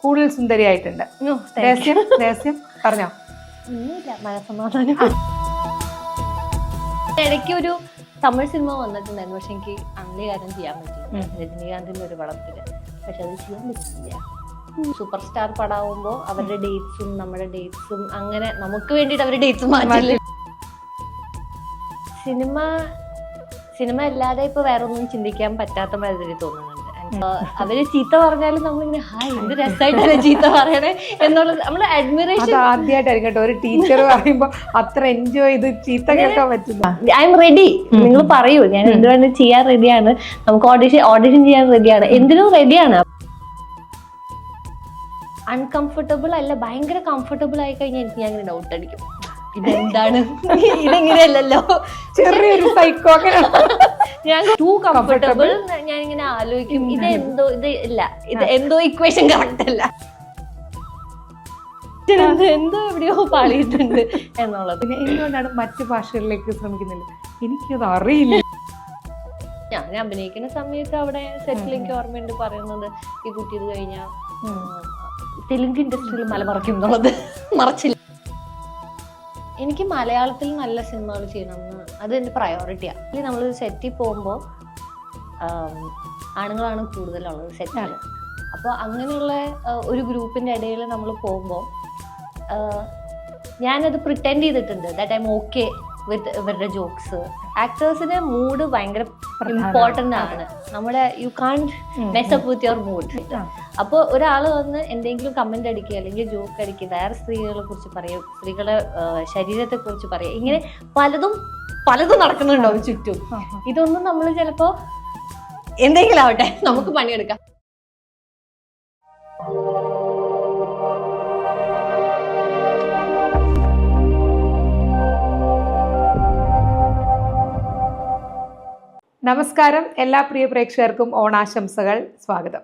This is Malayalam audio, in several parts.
കൂടുതൽ സുന്ദരിയായിട്ടുണ്ട്. രഹസ്യം രഹസ്യം പറഞ്ഞോ. ഒന്നുമില്ല, മനസമാധാനം. ഇടയ്ക്ക് ഒരു തമിഴ് സിനിമ വന്നിട്ടുണ്ടായിരുന്നു, പക്ഷെ എനിക്ക് അംഗീകാരം ചെയ്യാൻ പറ്റില്ല. രജനീകാന്തിന്റെ ഒരു പടത്തില്, പക്ഷെ അത് ചെയ്യാൻ പറ്റില്ല. സൂപ്പർ സ്റ്റാർ പടാവുമ്പോ അവരുടെ ഡേറ്റ്സും നമ്മുടെ ഡേറ്റ്സും അങ്ങനെ നമുക്ക് വേണ്ടിട്ട് അവരുടെ ഡേറ്റ്സും മാറ്റില്ല. സിനിമ അല്ലാതെ ഇപ്പൊ വേറെ ഒന്നും ചിന്തിക്കാൻ പറ്റാത്ത മാതിരി തോന്നുന്നുണ്ട്. അവര് ചീത്ത പറഞ്ഞാലും നമ്മളിങ്ങനെ എന്ത് രസമായിട്ടല്ലേ ചീത്ത പറയണേ എന്നുള്ളത് നമ്മള് അഡ്മിറേഷൻ. ആദ്യമായിട്ടായിരിക്കും കേട്ടോ ഒരു ടീച്ചർ പറയുമ്പോ അത്ര എൻജോയ് ചെയ്ത് ചീത്ത കേൾക്കാൻ പറ്റില്ല. ഐ എം റെഡി, നിങ്ങൾ പറയൂ, ഞാൻ എന്തുകൊണ്ട് ചെയ്യാൻ റെഡിയാണ്, നമുക്ക് ഓഡിഷൻ ചെയ്യാൻ റെഡിയാണ്, എന്തിനും റെഡിയാണ്. അൺകംഫർട്ടബിൾ അല്ല, ഭയങ്കര കംഫർട്ടബിൾ ആയി കഴിഞ്ഞാൽ എനിക്ക് ഞാൻ ഡൗട്ട് അടിക്കും, ഇതെന്താണ്, ഇതെങ്ങനെയല്ലോ, ചെറിയൊരു സൈക്കോ. ഞാൻ ടൂ കംഫർട്ടബിൾ, ഞാൻ ഇങ്ങനെ ആലോചിക്കും ഇത് എന്തോ ഇക്വേഷൻ കറക്റ്റ് അല്ല, എന്തോ എവിടെയോ പാളിയിട്ടുണ്ട് എന്നുള്ളത്. പിന്നെ എന്തുകൊണ്ടാണ് മറ്റു ഭാഷകളിലേക്ക് ശ്രമിക്കുന്നില്ല, എനിക്കത് അറിയില്ല. ഞാൻ അഭിനയിക്കുന്ന സമയത്ത് അവിടെ സെറ്റിൽ എനിക്ക് ഓർമ്മയുണ്ട് പറയുന്നത്, ഈ കുട്ടി ഇത് കഴിഞ്ഞാൽ തെലുങ്ക് ഇൻഡസ്ട്രിയിൽ മലമറയ്ക്കും എന്നുള്ളത്. മറച്ചില്ല. എനിക്ക് മലയാളത്തിൽ നല്ല സിനിമകൾ ചെയ്യണമെന്ന്, അത് എൻ്റെ പ്രയോറിറ്റിയാണ്. നമ്മൾ സെറ്റിൽ പോകുമ്പോൾ ആണുങ്ങളാണ് കൂടുതലുള്ളത് സെറ്റാണ്. അപ്പോൾ അങ്ങനെയുള്ള ഒരു ഗ്രൂപ്പിൻ്റെ ഇടയിൽ നമ്മൾ പോകുമ്പോൾ ഞാനത് പ്രിറ്റൻഡ് ചെയ്തിട്ടുണ്ട് that I'm okay with ഇവരുടെ ജോക്സ്. ആക്ടേഴ്സിന് മൂഡ് ഭയങ്കര ഇമ്പോർട്ടൻ്റ് ആണ്. നമ്മുടെ you can't mess up with your mood. അപ്പോൾ ഒരാൾ വന്ന് എന്തെങ്കിലും കമന്റ് അടിക്കുക അല്ലെങ്കിൽ ജോക്ക് അടിക്കുക, വേറെ സ്ത്രീകളെ കുറിച്ച് പറയുക, സ്ത്രീകളുടെ ശരീരത്തെ കുറിച്ച് പറയുക, ഇങ്ങനെ പലതും നടക്കുന്നുണ്ടാവും ചുറ്റും. ഇതൊന്നും നമ്മൾ ചിലപ്പോ എന്തെങ്കിലും ആവട്ടെ നമുക്ക് പണിയെടുക്കാം. നമസ്കാരം, എല്ലാ പ്രിയ പ്രേക്ഷകർക്കും ഓണാശംസകൾ. സ്വാഗതം.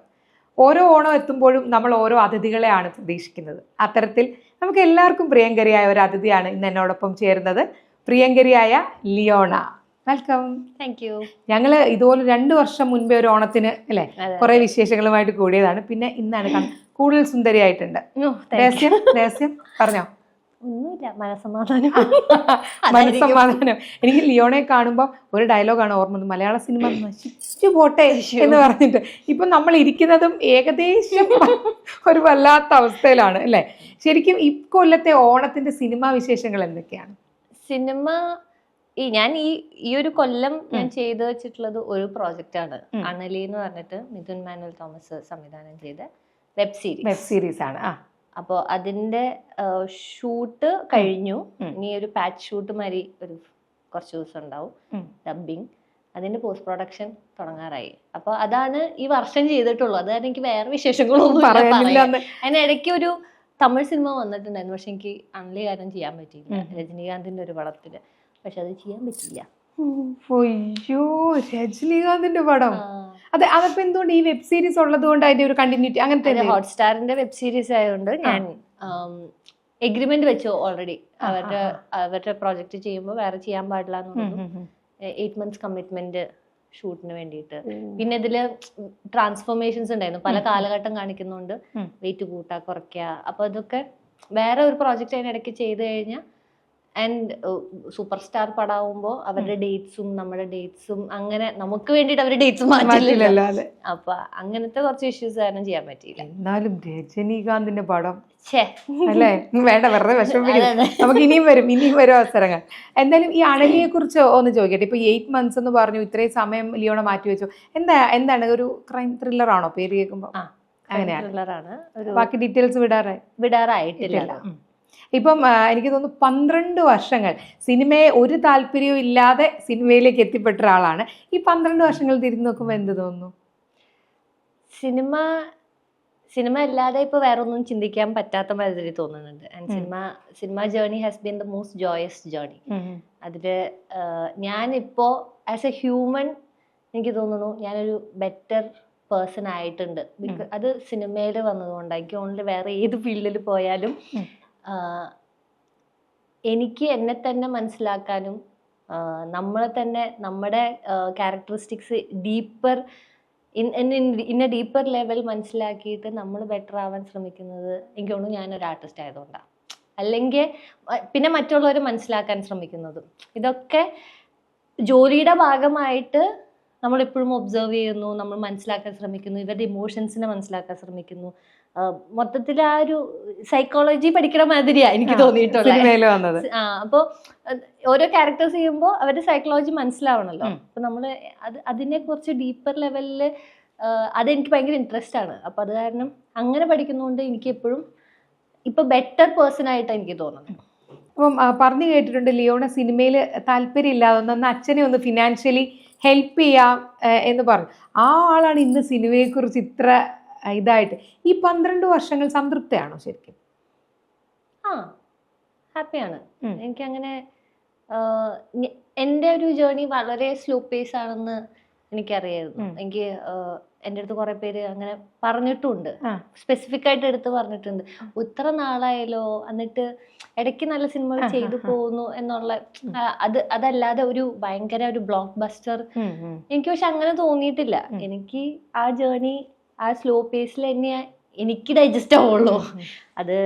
ഓരോ ഓണം എത്തുമ്പോഴും നമ്മൾ ഓരോ അതിഥികളെയാണ് പ്രതീക്ഷിക്കുന്നത്. അത്തരത്തിൽ നമുക്ക് എല്ലാവർക്കും പ്രിയങ്കരിയായ ഒരു അതിഥിയാണ് ഇന്ന് എന്നോടൊപ്പം ചേരുന്നത്. പ്രിയങ്കരിയായ ലിയോണ, വെൽക്കം. Thank you. ഞങ്ങള് ഇതുപോലെ 2 വർഷം മുൻപേ ഒരു ഓണത്തിന് അല്ലെ കുറെ വിശേഷങ്ങളുമായിട്ട് കൂടിയതാണ്. പിന്നെ ഇന്നാണ് കൂടുതൽ സുന്ദരിയായിട്ടുണ്ട്. രഹസ്യം രഹസ്യം പറഞ്ഞോ. ഒന്നുമില്ല, മനസമാധാനം. മനസ്സമാധാനം. എനിക്ക് ലിയോണയെ കാണുമ്പോൾ ഒരു ഡയലോഗാണ് ഓർമ്മ, മലയാള സിനിമ നശിച്ചു പോട്ടെ എന്ന് പറഞ്ഞിട്ട്. ഇപ്പൊ നമ്മൾ ഇരിക്കുന്നതും ഏകദേശം ഒരു വല്ലാത്ത അവസ്ഥയിലാണ് അല്ലെ. ശരിക്കും ഇക്കൊല്ലത്തെ ഓണത്തിന്റെ സിനിമാ വിശേഷങ്ങൾ എന്തൊക്കെയാണ്? സിനിമ ഞാൻ ഈ ഒരു കൊല്ലം ഞാൻ ചെയ്തു വെച്ചിട്ടുള്ളത് ഒരു പ്രോജക്റ്റ് ആണ്. അണലി എന്ന് പറഞ്ഞിട്ട് മിഥുൻ മാനുവൽ തോമസ് സംവിധാനം ചെയ്ത വെബ് സീരീസ് ആണ്. അപ്പോൾ അതിന്റെ ഷൂട്ട് കഴിഞ്ഞു. ഇനി ഒരു പാച്ച് ഷൂട്ട് മാതിരി ഒരു കുറച്ച് ദിവസം ഉണ്ടാവും, ഡബിങ്. അതിന്റെ പോസ്റ്റ് പ്രൊഡക്ഷൻ തുടങ്ങാറായി. അപ്പൊ അതാണ് ഈ വർഷം ചെയ്തിട്ടുള്ളൂ. അത് എനിക്ക് വേറെ വിശേഷങ്ങളൊന്നും അതിനിടയ്ക്ക് ഒരു തമിഴ് സിനിമ വന്നിട്ടുണ്ടായിരുന്നു, പക്ഷെ എനിക്ക് അംഗീകാരം ചെയ്യാൻ പറ്റിയില്ല. രജനീകാന്തിന്റെ ഒരു പടത്തില്, പക്ഷെ അത് ചെയ്യാൻ പറ്റില്ല. അയ്യോ, രജനീകാന്തിന്റെ പടം. അതെ, അതപ്പോ എന്തുകൊണ്ട് ഈ വെബ് സീരീസ് ഉള്ളത് കൊണ്ട് അതിന്റെ ഒരു കണ്ടിന്യൂറ്റി അങ്ങനത്തെ? ഹോട്ട്സ്റ്റാറിന്റെ വെബ് സീരീസ് ആയതുകൊണ്ട് ഞാൻ എഗ്രിമെന്റ് വെച്ചു ഓൾറെഡി. അവരുടെ പ്രോജക്റ്റ് ചെയ്യുമ്പോൾ വേറെ ചെയ്യാൻ പാടില്ല എന്ന് പറഞ്ഞു. 8 months കമ്മിറ്റ്മെന്റ് ഷൂട്ടിന് വേണ്ടിയിട്ട്. പിന്നെ ഇതില് ട്രാൻസ്ഫോർമേഷൻസ് ഉണ്ടായിരുന്നു, പല കാലഘട്ടം കാണിക്കുന്നുണ്ട്, വെയിറ്റ് കൂട്ടാ കുറയ്ക്കുക. അപ്പൊ അതൊക്കെ വേറെ ഒരു പ്രോജക്റ്റ് അതിനിടയ്ക്ക് ചെയ്ത് കഴിഞ്ഞാൽ, ആൻഡ് സൂപ്പർ സ്റ്റാർ പടാവുമ്പോ അവരുടെ ഡേറ്റ്സും നമ്മുടെ ഡേറ്റ്സും അങ്ങനെ നമുക്ക് വേണ്ടിട്ട് അവരുടെ ഡേറ്റ്സും മാറ്റില്ലല്ലോ. അപ്പൊ അങ്ങനത്തെ കുറച്ച് ഇഷ്യൂസ് കാരണം ചെയ്യാൻ പറ്റിയില്ല. എന്നാലും രജനീകാന്തിന്റെ പടം അല്ലേ, വേണ്ട വെറുതെ വിഷമിപ്പിക്കില്ല. നമുക്ക് ഇനിയും വരും അവസരങ്ങൾ. എന്തായാലും ഈ അണലിയെ കുറിച്ച് ഒന്ന് ചോദിക്കട്ടെ. ഇപ്പൊ 8 months എന്ന് പറഞ്ഞു, ഇത്രയും സമയം ലിയോണ മാറ്റി വെച്ചു. എന്താണ് ഒരു ക്രൈം ത്രില്ലർ ആണോ പേര് കേൾക്കുമ്പോ? അങ്ങനെയാണ്. ബാക്കി ഡീറ്റെയിൽസ് വിടാറായിട്ടില്ല. ഇപ്പം എനിക്ക് തോന്നുന്നു 12 വർഷങ്ങൾ സിനിമയെ ഒരു താല്പര്യവും ഇല്ലാതെ സിനിമയിലേക്ക് എത്തിപ്പെട്ട ഒരാളാണ്. ഈ 12 വർഷങ്ങൾ തിരിഞ്ഞു നോക്കുമ്പോൾ എന്ത് തോന്നുന്നു? സിനിമ അല്ലാതെ ഇപ്പൊ വേറെ ഒന്നും ചിന്തിക്കാൻ പറ്റാത്ത മാതിരി തോന്നുന്നുണ്ട്. And cinema journey has been the most joyous journey. അതില് ഞാനിപ്പോ ആസ് എ ഹ്യൂമൻ എനിക്ക് തോന്നുന്നു ഞാനൊരു ബെറ്റർ പേഴ്സൺ ആയിട്ടുണ്ട്. അത് സിനിമയിൽ വന്നതുകൊണ്ടായിരിക്കും. ഓൺലി വേറെ ഏത് ഫീൽഡിൽ പോയാലും എനിക്ക് എന്നെ തന്നെ മനസ്സിലാക്കാനും നമ്മളെ തന്നെ നമ്മുടെ ക്യാരക്ടറിസ്റ്റിക്സ് ഡീപ്പർ ഇന്ന ഡീപ്പർ ലെവൽ മനസ്സിലാക്കിയിട്ട് നമ്മൾ ബെറ്റർ ആവാൻ ശ്രമിക്കുന്നത് എനിക്ക് തോന്നുന്നു ഞാനൊരു ആർട്ടിസ്റ്റ് ആയതുകൊണ്ടാണ്. അല്ലെങ്കിൽ പിന്നെ മറ്റുള്ളവർ മനസ്സിലാക്കാൻ ശ്രമിക്കുന്നതും ഇതൊക്കെ ജോലിയുടെ ഭാഗമായിട്ട് നമ്മൾ എപ്പോഴും ഒബ്സർവ് ചെയ്യുന്നു, നമ്മൾ മനസ്സിലാക്കാൻ ശ്രമിക്കുന്നു, ഇവരുടെ ഇമോഷൻസിനെ മനസ്സിലാക്കാൻ ശ്രമിക്കുന്നു. മൊത്തത്തിൽ ആ ഒരു സൈക്കോളജി പഠിക്കണ മാതിരിയാ എനിക്ക് തോന്നിയിട്ടുള്ളത്. അപ്പോൾ ഓരോ ക്യാരക്ടേഴ്സ് ചെയ്യുമ്പോൾ അവരുടെ സൈക്കോളജി മനസ്സിലാവണല്ലോ. അപ്പൊ നമ്മള് അതിനെ കുറിച്ച് ഡീപ്പർ ലെവലില് അതെനിക്ക് ഭയങ്കര ഇൻട്രസ്റ്റ് ആണ്. അപ്പൊ അത് കാരണം അങ്ങനെ പഠിക്കുന്നതുകൊണ്ട് എനിക്ക് എപ്പോഴും ഇപ്പൊ ബെറ്റർ പേഴ്സൺ ആയിട്ട് എനിക്ക് തോന്നുന്നു. അപ്പം പറഞ്ഞു കേട്ടിട്ടുണ്ട് ലിയോണ സിനിമയിൽ താല്പര്യം ഇല്ലാതെ ഒന്ന് അച്ഛനെ ഒന്ന് ഫിനാൻഷ്യലി ഹെൽപ്പ് ചെയ്യാം എന്ന് പറഞ്ഞു. ആ ആളാണ് ഇന്ന് സിനിമയെക്കുറിച്ച് ഇത്ര ഇതായിട്ട്. ഈ 12 വർഷങ്ങൾ സംതൃപ്തിയാണോ ശരിക്കും? ഹാപ്പിയാണ്. എനിക്കങ്ങനെ എൻ്റെ ഒരു ജേർണി വളരെ സ്ലോ പേസ് ആണെന്ന് എനിക്കറിയായിരുന്നു. എനിക്ക് എൻ്റെ അടുത്ത് കുറെ പേര് അങ്ങനെ പറഞ്ഞിട്ടുണ്ട്, സ്പെസിഫിക് ആയിട്ട് എടുത്ത് പറഞ്ഞിട്ടുണ്ട്. ഇത്ര നാളായാലോ, എന്നിട്ട് ഇടയ്ക്ക് നല്ല സിനിമകൾ ചെയ്തു പോകുന്നു എന്നുള്ള അതല്ലാതെ ഒരു ഭയങ്കര ഒരു ബ്ലോക്ക് ബസ്റ്റർ എനിക്ക് പക്ഷെ അങ്ങനെ തോന്നിയിട്ടില്ല. എനിക്ക് ആ ജേർണി ആ സ്ലോ പേസിൽ തന്നെ എനിക്ക് ഡൈജസ്റ്റ് ആവുള്ളൂ. അത്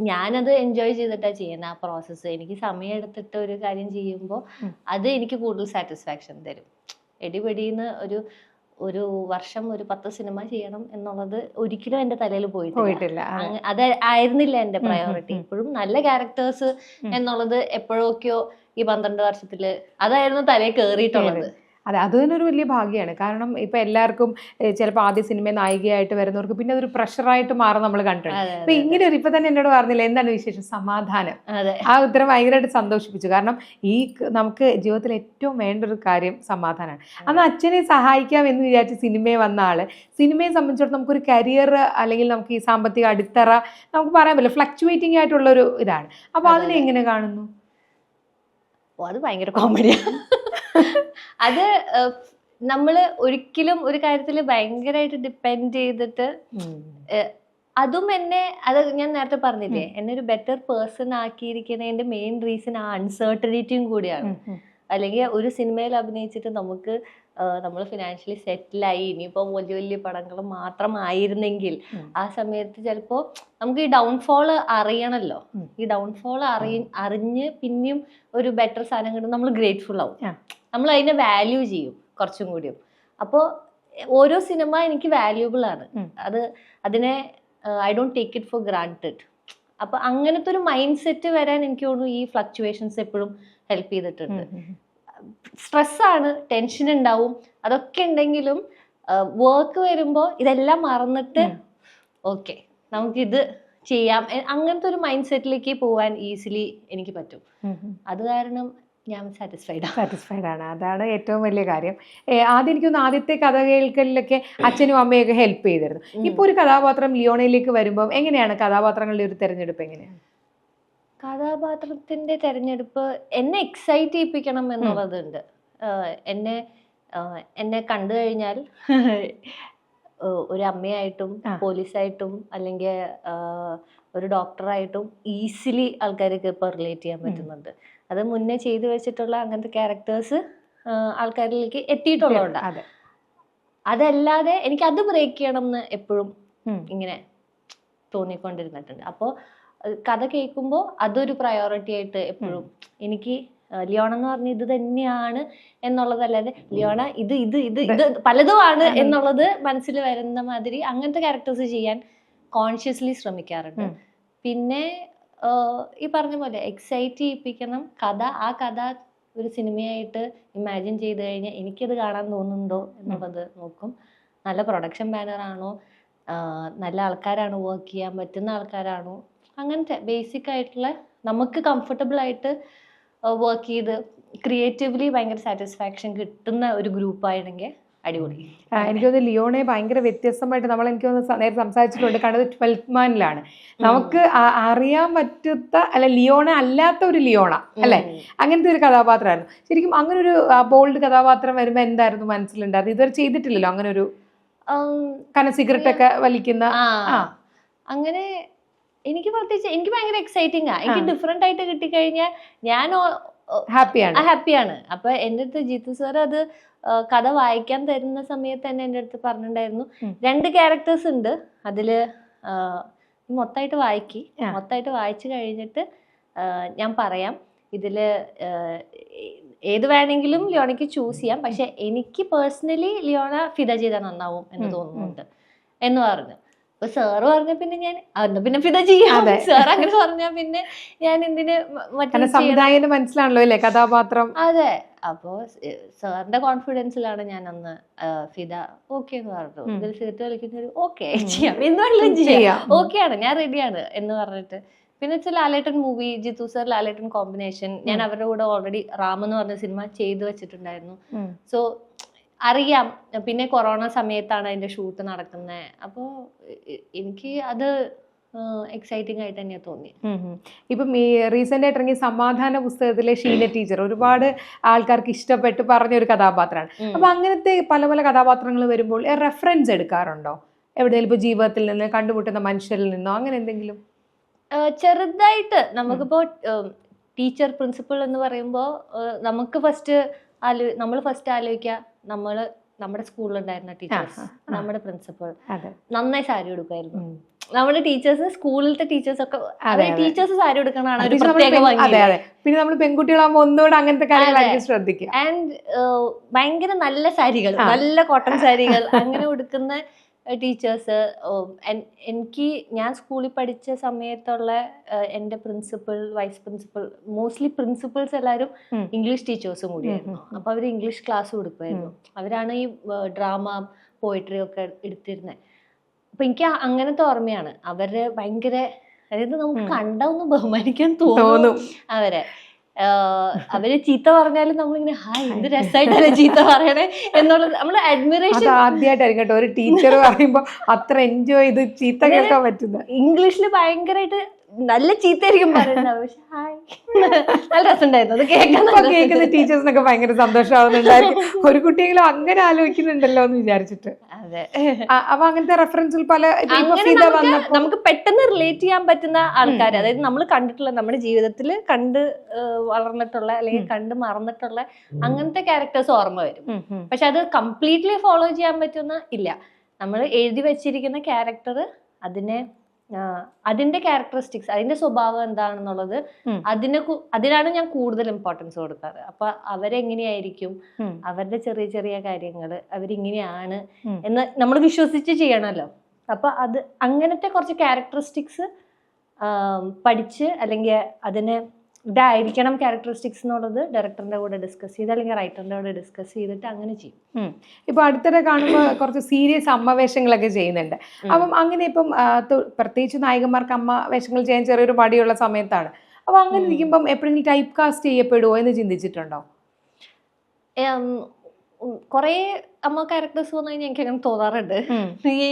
ഞാനത് എൻജോയ് ചെയ്തിട്ടാണ് ചെയ്യുന്നത്. ആ പ്രോസസ്സ് എനിക്ക് സമയം എടുത്തിട്ട് ഒരു കാര്യം ചെയ്യുമ്പോൾ അത് എനിക്ക് കൂടുതൽ സാറ്റിസ്ഫാക്ഷൻ തരും. എടിപെടിന്ന് ഒരു വർഷം ഒരു 10 സിനിമ ചെയ്യണം എന്നുള്ളത് ഒരിക്കലും എൻ്റെ തലയിൽ പോയിട്ടില്ല. അത് ആയിരുന്നില്ല എൻ്റെ പ്രയോറിറ്റി. ഇപ്പോഴും നല്ല ക്യാരക്ടേഴ്സ് എന്നുള്ളത് എപ്പോഴൊക്കെയോ ഈ 12 വർഷത്തില് അതായിരുന്നു തലയിൽ കയറിയിട്ടുള്ളത്. അതെ, അത് തന്നെ ഒരു വലിയ ഭാഗ്യമാണ്. കാരണം ഇപ്പൊ എല്ലാവർക്കും ചിലപ്പോൾ ആദ്യ സിനിമ നായികയായിട്ട് വരുന്നവർക്ക് പിന്നെ അതൊരു പ്രഷറായിട്ട് മാറും നമ്മൾ കണ്ടിട്ടുണ്ട്. അപ്പൊ ഇങ്ങനെ ഇപ്പൊ തന്നെ എന്നോട് പറഞ്ഞില്ല എന്താണ് വിശേഷം, സമാധാനം. ആ ഉത്തരം ഭയങ്കരമായിട്ട് സന്തോഷിപ്പിച്ചു. കാരണം നമുക്ക് ജീവിതത്തിൽ ഏറ്റവും വേണ്ട ഒരു കാര്യം സമാധാനമാണ്. അന്ന് അച്ഛനെ സഹായിക്കാം എന്ന് വിചാരിച്ച് സിനിമയെ വന്ന ആള് സിനിമയെ സംബന്ധിച്ചിടത്തോളം നമുക്കൊരു കരിയർ അല്ലെങ്കിൽ നമുക്ക് ഈ സാമ്പത്തിക അടിത്തറ നമുക്ക് പറയാൻ പറ്റില്ല, ഫ്ലക്ച്വേറ്റിംഗ് ആയിട്ടുള്ളൊരു ഇതാണ്. അപ്പൊ അതിനെ എങ്ങനെ കാണുന്നു? അത് ഭയങ്കര കോമഡിയാണ്. അത് നമ്മള് ഒരിക്കലും ഒരു കാര്യത്തിൽ ഭയങ്കരമായിട്ട് ഡിപ്പെൻഡ് ചെയ്തിട്ട് അതും അത് ഞാൻ നേരത്തെ പറഞ്ഞില്ലേ, എന്നെ ഒരു ബെറ്റർ പേഴ്സൺ ആക്കിയിരിക്കുന്നതിന്റെ മെയിൻ റീസൺ ആ അൺസർട്ടനിറ്റിയും കൂടിയാണ്. അല്ലെങ്കിൽ ഒരു സിനിമയിൽ അഭിനയിച്ചിട്ട് നമ്മൾ ഫിനാൻഷ്യലി സെറ്റിലായി ഇനിയിപ്പോൾ വലിയ വലിയ പടങ്ങൾ മാത്രമായിരുന്നെങ്കിൽ ആ സമയത്ത് ചിലപ്പോൾ നമുക്ക് ഈ ഡൗൺഫോൾ അറിയണമല്ലോ. ഈ ഡൗൺഫോൾ അറിഞ്ഞ് പിന്നെയും ഒരു ബെറ്റർ സാധനം കിട്ടും, നമ്മൾ ഗ്രേറ്റ്ഫുൾ ആവും, നമ്മൾ അതിനെ വാല്യൂ ചെയ്യും കുറച്ചും കൂടിയും. അപ്പോൾ ഓരോ സിനിമ എനിക്ക് വാല്യൂബിൾ ആണ്. അതിനെ I don't take it for granted. അപ്പൊ അങ്ങനത്തെ ഒരു മൈൻഡ് സെറ്റ് വരാൻ എനിക്ക് തോന്നുന്നു ഈ ഫ്ലക്ച്വേഷൻസ് എപ്പോഴും ഹെൽപ്പ് ചെയ്തിട്ടുണ്ട്. സ്ട്രെസ്സാണ്, ടെൻഷൻ ഉണ്ടാവും, അതൊക്കെ ഉണ്ടെങ്കിലും വർക്ക് വരുമ്പോൾ ഇതെല്ലാം മറന്നിട്ട് ഓക്കെ നമുക്കിത് ചെയ്യാം, അങ്ങനത്തെ ഒരു മൈൻഡ് സെറ്റിലേക്ക് പോവാൻ ഈസിലി എനിക്ക് പറ്റും. അത് കാരണം ഞാൻ സാറ്റിസ്ഫൈഡ് ആണ്. അതാണ് ഏറ്റവും വലിയ കാര്യം. ആദ്യം എനിക്കൊന്ന് ആദ്യത്തെ കഥ കേൾക്കലിലൊക്കെ അച്ഛനും അമ്മയൊക്കെ ഹെൽപ്പ് ചെയ്തിരുന്നു. ഇപ്പൊ ഒരു കഥാപാത്രം ലിയോണയിലേക്ക് വരുമ്പോൾ എങ്ങനെയാണ് കഥാപാത്രങ്ങളുടെ ഒരു തെരഞ്ഞെടുപ്പ്? എങ്ങനെയാണ് കഥാപാത്രത്തിന്റെ തെരഞ്ഞെടുപ്പ്? എന്നെ എക്സൈറ്റ് ചെയ്യിപ്പിക്കണം എന്നുള്ളതുണ്ട്. എന്നെ കണ്ടു കഴിഞ്ഞാൽ ഒരു അമ്മയായിട്ടും പോലീസായിട്ടും അല്ലെങ്കിൽ ഒരു ഡോക്ടറായിട്ടും ഈസിലി ആൾക്കാർക്ക് ഇപ്പൊ റിലേറ്റ് ചെയ്യാൻ പറ്റുന്നുണ്ട്. അത് മുന്നേ ചെയ്തു വെച്ചിട്ടുള്ള അങ്ങനത്തെ ക്യാരക്ടേഴ്സ് ആൾക്കാരിലേക്ക് എത്തിയിട്ടുള്ളതുകൊണ്ട്. അതല്ലാതെ എനിക്ക് അത് ബ്രേക്ക് ചെയ്യണം എന്ന് എപ്പോഴും ഇങ്ങനെ തോന്നിക്കൊണ്ടിരുന്നിട്ടുണ്ട്. അപ്പോൾ കഥ കേൾക്കുമ്പോൾ അതൊരു പ്രയോറിറ്റി ആയിട്ട് എപ്പോഴും എനിക്ക് ലിയോണ എന്ന് പറഞ്ഞ ഇത് തന്നെയാണ് എന്നുള്ളതല്ലാതെ ലിയോണ ഇത് ഇത് ഇത് ഇത് പലതുമാണ് എന്നുള്ളത് മനസ്സിൽ വരുന്ന മാതിരി അങ്ങനത്തെ ക്യാരക്ടേഴ്സ് ചെയ്യാൻ കോൺഷ്യസ്ലി ശ്രമിക്കാറുണ്ട്. പിന്നെ ഈ പറഞ്ഞ പോലെ എക്സൈറ്റ് ചെയ്യിപ്പിക്കണം. ആ കഥ ഒരു സിനിമയായിട്ട് ഇമാജിൻ ചെയ്ത് കഴിഞ്ഞാൽ എനിക്കത് കാണാൻ തോന്നുന്നുണ്ടോ എന്നുള്ളത് നോക്കും. നല്ല പ്രൊഡക്ഷൻ ബാനറാണോ, നല്ല ആൾക്കാരാണോ, വർക്ക് ചെയ്യാൻ പറ്റുന്ന ആൾക്കാരാണോ, അങ്ങനത്തെ ബേസിക് ആയിട്ടുള്ള നമുക്ക് കംഫർട്ടബിൾ ആയിട്ട് വർക്ക് ചെയ്ത് ക്രിയേറ്റീവ്ലി ഭയങ്കര സാറ്റിസ്ഫാക്ഷൻ കിട്ടുന്ന ഒരു ഗ്രൂപ്പായിരുന്നെങ്കിൽ അടിപൊളി. എനിക്കൊന്ന് ലിയോണെ ഭയങ്കര വ്യത്യസ്തമായിട്ട് എനിക്കൊന്ന് നേരെ സംസാരിച്ചിട്ടുണ്ട്. കണ്ടത് 12th മാനിലാണ്. നമുക്ക് അറിയാൻ പറ്റാത്ത അല്ല ലിയോണ അല്ലാത്ത ഒരു ലിയോണ അല്ലെ, അങ്ങനത്തെ ഒരു കഥാപാത്രമായിരുന്നു. ശരിക്കും അങ്ങനെ ഒരു ബോൾഡ് കഥാപാത്രം വരുമ്പോ എന്തായിരുന്നു മനസ്സിലുണ്ടായിരുന്നു? ഇതുവരെ ചെയ്തിട്ടില്ലല്ലോ അങ്ങനെ ഒരു സിഗരറ്റ് ഒക്കെ വലിക്കുന്ന. അങ്ങനെ എനിക്ക് പ്രത്യേകിച്ച് എനിക്ക് ഭയങ്കര എക്സൈറ്റിംഗ് ആണ്. എനിക്ക് ഡിഫറെന്റ് ആയിട്ട് കിട്ടിക്കഴിഞ്ഞാൽ ഞാൻ ഹാപ്പിയാണ്. അപ്പൊ എൻ്റെ അടുത്ത് ജിത്തു സാർ അത് കഥ വായിക്കാൻ തരുന്ന സമയത്ത് തന്നെ എൻ്റെ അടുത്ത് പറഞ്ഞിട്ടുണ്ടായിരുന്നു 2 ക്യാരക്ടേഴ്സ് ഉണ്ട് അതില്, മൊത്തമായിട്ട് മൊത്തമായിട്ട് വായിച്ചു കഴിഞ്ഞിട്ട് ഞാൻ പറയാം, ഇതില് ഏത് വേണമെങ്കിലും ലിയോണയ്ക്ക് ചൂസ് ചെയ്യാം, പക്ഷെ എനിക്ക് പേഴ്സണലി ലിയോണ ഫിദ ചെയ്താൽ നന്നാവും എന്ന് തോന്നുന്നുണ്ട് എന്ന് പറഞ്ഞു. അപ്പൊ സാറ് പറഞ്ഞ പിന്നെ ഞാൻ പിന്നെ ഫിദ ചെയ്യാം, സാർ അങ്ങനെ പറഞ്ഞാ പിന്നെ ഞാൻ എന്തിന് സംവിധായകന് മനസ്സിലാണല്ലോ അല്ലേ കഥാപാത്രം. അതെ, അപ്പോ സാറിന്റെ കോൺഫിഡൻസിലാണ് ഞാൻ അന്ന് ഫിദ ഓക്കെ എന്ന് പറഞ്ഞു. ഇതിൽ സിഗരറ്റ് കളിക്കുന്ന ഓക്കെ ചെയ്യാം, എന്ത് വേണമെങ്കിലും ചെയ്യാം, ഓക്കെയാണ്, ഞാൻ റെഡിയാണ് എന്ന് പറഞ്ഞിട്ട്. പിന്നെ വെച്ചാൽ ലാലേട്ടൻ മൂവി, ജിത്തു സർ ലാലേട്ടൻ കോമ്പിനേഷൻ, ഞാൻ അവരുടെ കൂടെ ഓൾറെഡി റാം എന്ന് പറഞ്ഞ സിനിമ ചെയ്തു വെച്ചിട്ടുണ്ടായിരുന്നു. സോ അറിയാം. പിന്നെ കൊറോണ സമയത്താണ് അതിന്റെ ഷൂട്ട് നടക്കുന്നത്. അപ്പോൾ എനിക്ക് അത് എക്സൈറ്റിംഗ് ആയിട്ട് തന്നെയാണ് തോന്നി. ഇപ്പം ഈ റീസെന്റ് ആയിട്ട് ഇറങ്ങിയ സമാധാന പുസ്തകത്തിലെ ഷീല ടീച്ചർ ഒരുപാട് ആൾക്കാർക്ക് ഇഷ്ടപ്പെട്ട് പറഞ്ഞൊരു കഥാപാത്രമാണ്. അപ്പൊ അങ്ങനത്തെ പല പല കഥാപാത്രങ്ങൾ വരുമ്പോൾ റെഫറൻസ് എടുക്കാറുണ്ടോ എവിടെയെങ്കിലും, ഇപ്പൊ ജീവിതത്തിൽ നിന്ന് കണ്ടുമുട്ടുന്ന മനുഷ്യരിൽ നിന്നോ അങ്ങനെ എന്തെങ്കിലും? ചെറുതായിട്ട് നമുക്കിപ്പോ ടീച്ചർ പ്രിൻസിപ്പൾ എന്ന് പറയുമ്പോൾ നമുക്ക് നമ്മൾ ഫസ്റ്റ് ആലോചിക്കുക നമ്മുടെ സ്കൂളിലുണ്ടായിരുന്ന ടീച്ചേഴ്സ്, നമ്മുടെ പ്രിൻസിപ്പൾ നന്നായി സാരി ഉടുക്കുമായിരുന്നു. നമ്മുടെ ടീച്ചേഴ്സ്, സ്കൂളിലത്തെ ടീച്ചേഴ്സ് ഒക്കെ ടീച്ചേഴ്സ് സാരി ഉടുക്കണതാണ് ഒരു പ്രത്യേക ഭംഗി. പിന്നെ നമ്മൾ പെൺകുട്ടികളാകുമ്പോൾ ഒന്നുകൂടെ അങ്ങനത്തെ കാര്യങ്ങളായിരിക്കും ശ്രദ്ധിക്കുക. ആൻഡ് ഭയങ്കര നല്ല സാരികൾ, നല്ല കോട്ടൺ സാരികൾ അങ്ങനെ ഉടുക്കുന്ന ടീച്ചേഴ്സ്. ഞാൻ സ്കൂളിൽ പഠിച്ച സമയത്തുള്ള എൻ്റെ principal, vice principal, mostly principals എല്ലാവരും ഇംഗ്ലീഷ് ടീച്ചേഴ്സും കൂടിയായിരുന്നു. അപ്പൊ അവർ ഇംഗ്ലീഷ് ക്ലാസ് കൊടുക്കുമായിരുന്നു. അവരാണ് ഈ ഡ്രാമ, പോയിട്രി ഒക്കെ എടുത്തിരുന്നത്. അപ്പൊ എനിക്ക് അങ്ങനത്തെ ഓർമ്മയാണ്. അവര് ഭയങ്കര, അതായത് നമുക്ക് കണ്ട ഒന്ന് ബഹുമാനിക്കാൻ തോന്നും അവരെ. അവര് ചീത്ത പറഞ്ഞാലും നമ്മളിങ്ങനെ എന്ത് രസമായിട്ടല്ലേ ചീത്ത പറയണേ എന്നുള്ളത് നമ്മള് അഡ്മിറേഷൻ. ആദ്യമായിട്ടായിരിക്കും കേട്ടോ ഒരു ടീച്ചർ പറയുമ്പോ അത്ര എൻജോയ് ചെയ്ത് ചീത്ത കേൾക്കാൻ പറ്റുന്നത്. ഇംഗ്ലീഷില് ഭയങ്കരമായിട്ട് നല്ല ചീത്തയായിരിക്കും പറയുന്നത്, പക്ഷെ ഹായ് നല്ല രസമുണ്ടായിരുന്നു അത് കേൾക്കുന്ന ടീച്ചേഴ്സിനൊക്കെ ഭയങ്കര സന്തോഷമാവുന്നുണ്ടായിരുന്നു. ഒരു കുട്ടിയെങ്കിലും അങ്ങനെ ആലോചിക്കുന്നുണ്ടല്ലോ എന്ന് വിചാരിച്ചിട്ട്. അതെ, അപ്പൊ അങ്ങനത്തെ റെഫറൻസിൽ പല നമുക്ക് പെട്ടെന്ന് റിലേറ്റ് ചെയ്യാൻ പറ്റുന്ന ആൾക്കാർ, അതായത് നമ്മൾ കണ്ടിട്ടുള്ള, നമ്മുടെ ജീവിതത്തിൽ കണ്ട് വളർന്നിട്ടുള്ള അല്ലെങ്കിൽ കണ്ട് മറന്നിട്ടുള്ള അങ്ങനത്തെ ക്യാരക്ടേഴ്സ് ഓർമ്മ വരും. പക്ഷെ അത് കംപ്ലീറ്റ്ലി ഫോളോ ചെയ്യാൻ പറ്റുന്ന ഇല്ല. നമ്മൾ എഴുതി വെച്ചിരിക്കുന്ന ക്യാരക്ടർ അതിന്റെ ക്യാരക്ടറിസ്റ്റിക്സ്, അതിന്റെ സ്വഭാവം എന്താണെന്നുള്ളത് അതിനാണ് ഞാൻ കൂടുതൽ ഇമ്പോർട്ടൻസ് കൊടുക്കാറ്. അപ്പൊ അവരെങ്ങനെയായിരിക്കും, അവരുടെ ചെറിയ ചെറിയ കാര്യങ്ങൾ അവരിങ്ങനെയാണ് എന്ന് നമ്മൾ വിശ്വസിച്ച് ചെയ്യണമല്ലോ. അപ്പൊ അങ്ങനത്തെ കുറച്ച് ക്യാരക്ടറിസ്റ്റിക്സ് പഠിച്ച്, അല്ലെങ്കിൽ ഇതായിരിക്കണം ക്യാരക്ടറിസ്റ്റിക്സ് എന്നുള്ളത് ഡയറക്ടറിന്റെ കൂടെ ഡിസ്കസ് ചെയ്ത്, അല്ലെങ്കിൽ റൈറ്ററിന്റെ കൂടെ ഡിസ്കസ് ചെയ്തിട്ട് അങ്ങനെ ചെയ്യും. ഇപ്പൊ അടുത്തിടെ കാണുമ്പോൾ കുറച്ച് സീരിയസ് അമ്മ വേഷങ്ങളൊക്കെ ചെയ്യുന്നുണ്ട്. അപ്പം അങ്ങനെ ഇപ്പം പ്രത്യേകിച്ച് നായികന്മാർക്ക് അമ്മ വേഷങ്ങൾ ചെയ്യാൻ ചെറിയൊരു മടിയുള്ള സമയത്താണ്. അപ്പൊ അങ്ങനെ ഇരിക്കുമ്പം എപ്പോഴെങ്കിലും ടൈപ്പ് കാസ്റ്റ് ചെയ്യപ്പെടുമോ എന്ന് ചിന്തിച്ചിട്ടുണ്ടോ? കൊറേ അമ്മ ക്യാരക്ടേഴ്സ് വന്നു കഴിഞ്ഞാൽ എനിക്ക് അങ്ങനെ തോന്നാറുണ്ട്,